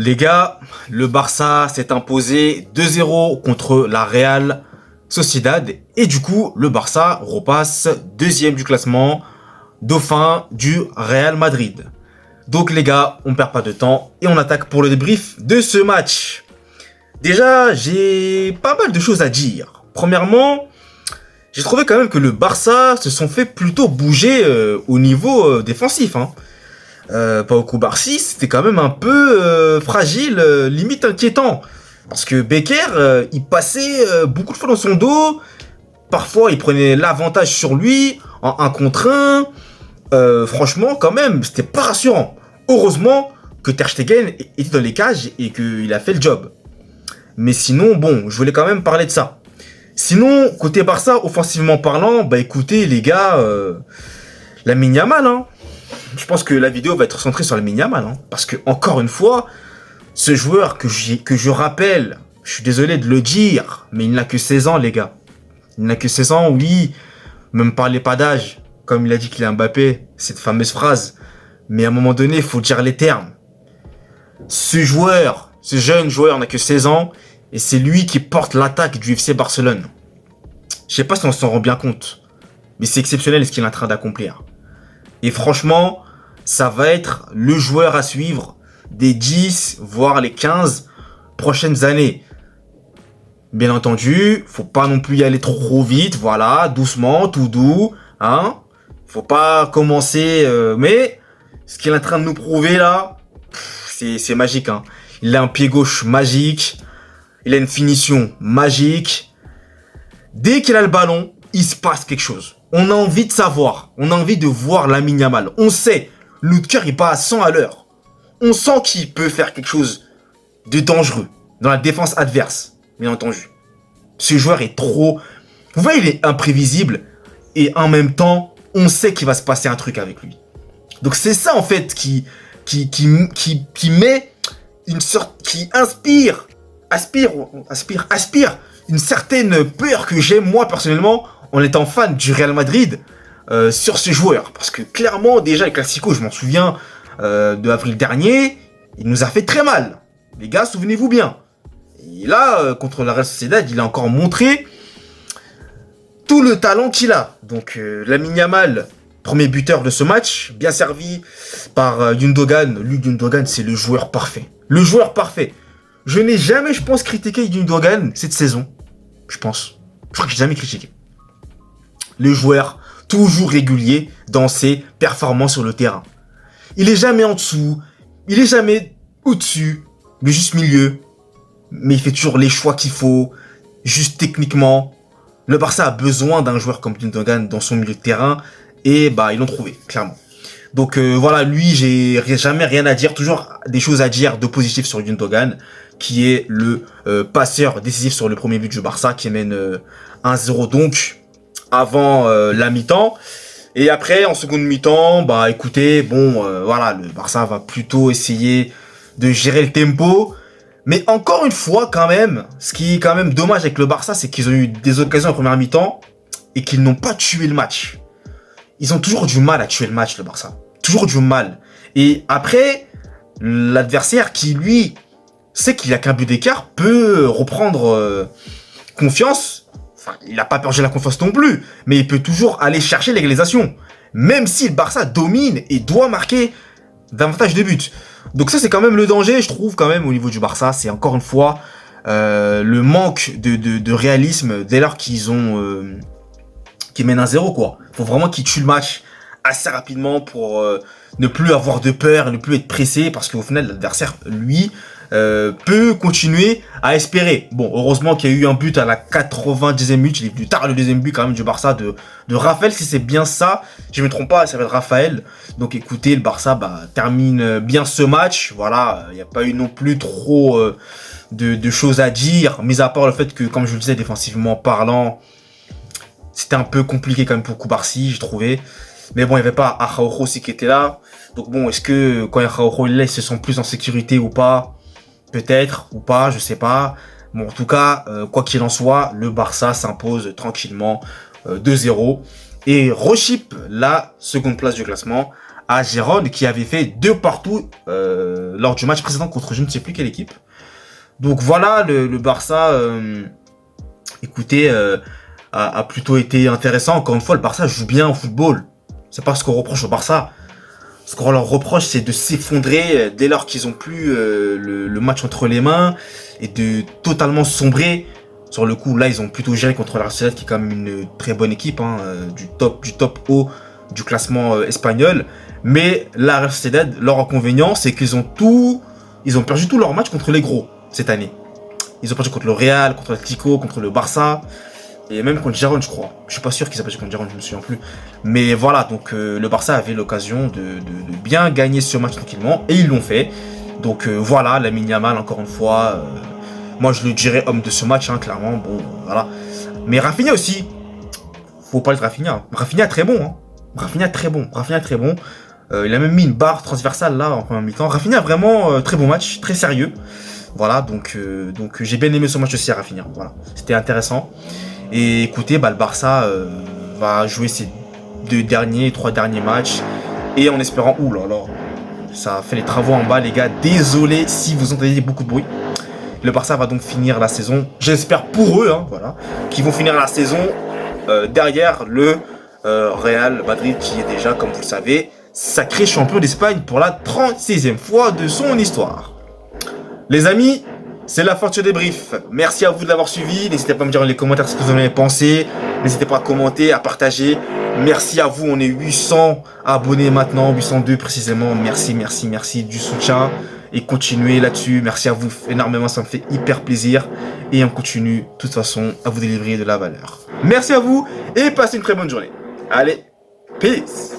Les gars, le Barça s'est imposé 2-0 contre la Real Sociedad et du coup, le Barça repasse deuxième du classement, dauphin du Real Madrid. Donc les gars, on perd pas de temps et on attaque pour le débrief de ce match. Déjà, j'ai pas mal de choses à dire. Premièrement, j'ai trouvé quand même que le Barça se sont fait plutôt bouger au niveau défensif. Pau Cubarsí, c'était quand même un peu fragile, limite inquiétant. Parce que Becker, il passait beaucoup de fois dans son dos. Parfois, il prenait l'avantage sur lui en 1 contre 1. Franchement, quand même, c'était pas rassurant. Heureusement que Ter Stegen était dans les cages et qu'il a fait le job. Mais sinon, bon, je voulais quand même parler de ça. Sinon, côté Barça, offensivement parlant, bah écoutez les gars, Lamine Yamal, je pense que la vidéo va être centrée sur Lamine Yamal, parce que encore une fois, ce joueur que je rappelle, je suis désolé de le dire, mais il n'a que 16 ans les gars. Il n'a que 16 ans, oui, ne me parlez pas d'âge, comme il a dit qu'il est Mbappé, cette fameuse phrase. Mais à un moment donné, il faut dire les termes. Ce jeune joueur n'a que 16 ans, et c'est lui qui porte l'attaque du FC Barcelone. Je sais pas si on s'en rend bien compte, mais c'est exceptionnel ce qu'il est en train d'accomplir. Et franchement, ça va être le joueur à suivre des 10, voire les 15 prochaines années. Bien entendu, faut pas non plus y aller trop vite, voilà, doucement, tout doux, Faut pas commencer, mais ce qu'il est en train de nous prouver là, c'est magique, Il a un pied gauche magique, il a une finition magique. Dès qu'il a le ballon, il se passe quelque chose. On a envie de savoir, on a envie de voir Lamine Yamal. On sait, Lutker il bat à 100 à l'heure. On sent qu'il peut faire quelque chose de dangereux dans la défense adverse, bien entendu. Ce joueur est trop... Vous voyez, il est imprévisible et en même temps, on sait qu'il va se passer un truc avec lui. Donc c'est ça en fait qui met une sorte... qui aspire une certaine peur que j'ai moi personnellement en étant fan du Real Madrid sur ce joueur. Parce que clairement, déjà, le Classico, je m'en souviens de avril dernier, il nous a fait très mal. Les gars, souvenez-vous bien. Et là, contre la Real Sociedad, il a encore montré tout le talent qu'il a. Donc, Lamine Yamal, premier buteur de ce match, bien servi par Gundogan. Lui, Gundogan, c'est le joueur parfait. Le joueur parfait. Je n'ai jamais, je pense, critiqué Gundogan cette saison. Je pense. Je crois que j'ai jamais critiqué. Le joueur toujours régulier dans ses performances sur le terrain. Il est jamais en dessous, il est jamais au-dessus, mais juste milieu. Mais il fait toujours les choix qu'il faut, juste techniquement. Le Barça a besoin d'un joueur comme Gundogan dans son milieu de terrain, et bah ils l'ont trouvé, clairement. Donc voilà, lui, j'ai jamais rien à dire, toujours des choses à dire de positif sur Gundogan, qui est le passeur décisif sur le premier but du Barça, qui mène 1-0 donc avant la mi-temps. Et après, en seconde mi-temps, bah écoutez, bon, voilà, le Barça va plutôt essayer de gérer le tempo. Mais encore une fois, quand même, ce qui est quand même dommage avec le Barça, c'est qu'ils ont eu des occasions en première mi-temps et qu'ils n'ont pas tué le match. Ils ont toujours du mal à tuer le match, le Barça. Toujours du mal. Et après, l'adversaire qui, lui, sait qu'il a qu'un but d'écart, peut reprendre confiance. Enfin, il n'a pas perdu la confiance non plus, mais il peut toujours aller chercher l'égalisation. Même si le Barça domine et doit marquer davantage de buts. Donc ça, c'est quand même le danger, je trouve, quand même, au niveau du Barça. C'est encore une fois le manque de réalisme dès lors qu'ils mènent 1-0, quoi. Faut vraiment qu'ils tuent le match assez rapidement pour ne plus avoir de peur, ne plus être pressé, parce qu'au final, l'adversaire, lui, peut continuer à espérer. Bon, heureusement qu'il y a eu un but à la 90e minute, il est plus tard le deuxième but quand même du Barça de Raphaël, si c'est bien ça, je me trompe pas, ça va être Raphaël. Donc écoutez, le Barça termine bien ce match, voilà, il n'y a pas eu non plus trop de choses à dire, mis à part le fait que, comme je le disais, défensivement parlant, c'était un peu compliqué quand même pour Cubarsí, j'ai trouvé. Mais bon, il n'y avait pas Araujo aussi qui était là. Donc bon, est-ce que quand Araujo est là, ils se sentent plus en sécurité ou pas? Peut-être, ou pas, je sais pas. Bon, en tout cas, quoi qu'il en soit, le Barça s'impose tranquillement 2-0 et rechip la seconde place du classement à Gérone qui avait fait 2 partout lors du match précédent contre je ne sais plus quelle équipe. Donc voilà, le Barça, écoutez, a plutôt été intéressant. Encore une fois, le Barça joue bien au football. C'est pas ce qu'on reproche au Barça. Ce qu'on leur reproche, c'est de s'effondrer dès lors qu'ils ont plus le match entre les mains et de totalement sombrer. Sur le coup, là, ils ont plutôt géré contre la Real Sociedad, qui est quand même une très bonne équipe, hein, du top haut du classement espagnol. Mais la Real Sociedad, leur inconvénient, c'est qu'ils ont perdu tous leurs matchs contre les gros cette année. Ils ont perdu contre le Real, contre l'Atlético, contre le Barça. Et même contre Gérone, je crois. Je suis pas sûr qu'ils aient perdu contre Gérone, je me souviens plus. Mais voilà, donc le Barça avait l'occasion de bien gagner ce match tranquillement. Et ils l'ont fait. Donc voilà, Lamine Yamal, encore une fois. Moi, je le dirais homme de ce match, hein, clairement. Bon, voilà. Mais Rafinha aussi. Faut parler de Rafinha. Rafinha très bon. Hein. Rafinha très bon. Il a même mis une barre transversale là en première mi-temps. Rafinha vraiment très bon match, très sérieux. Voilà, donc j'ai bien aimé ce match aussi à Rafinha. Voilà, c'était intéressant. Et écoutez, le Barça va jouer ses 3 derniers matchs. Et en espérant... Ouh là là, ça fait les travaux en bas les gars. Désolé si vous entendez beaucoup de bruit. Le Barça va donc finir la saison, j'espère pour eux, hein, voilà, qui vont finir la saison derrière le Real Madrid, qui est déjà, comme vous le savez, sacré champion d'Espagne pour la 36e fois de son histoire. Les amis, c'est la fin de ce débrief. Merci à vous de l'avoir suivi. N'hésitez pas à me dire dans les commentaires ce que vous en avez pensé. N'hésitez pas à commenter, à partager. Merci à vous. On est 800 abonnés maintenant, 802 précisément. Merci du soutien. Et continuez là-dessus. Merci à vous énormément. Ça me fait hyper plaisir. Et on continue, de toute façon, à vous délivrer de la valeur. Merci à vous et passez une très bonne journée. Allez, peace.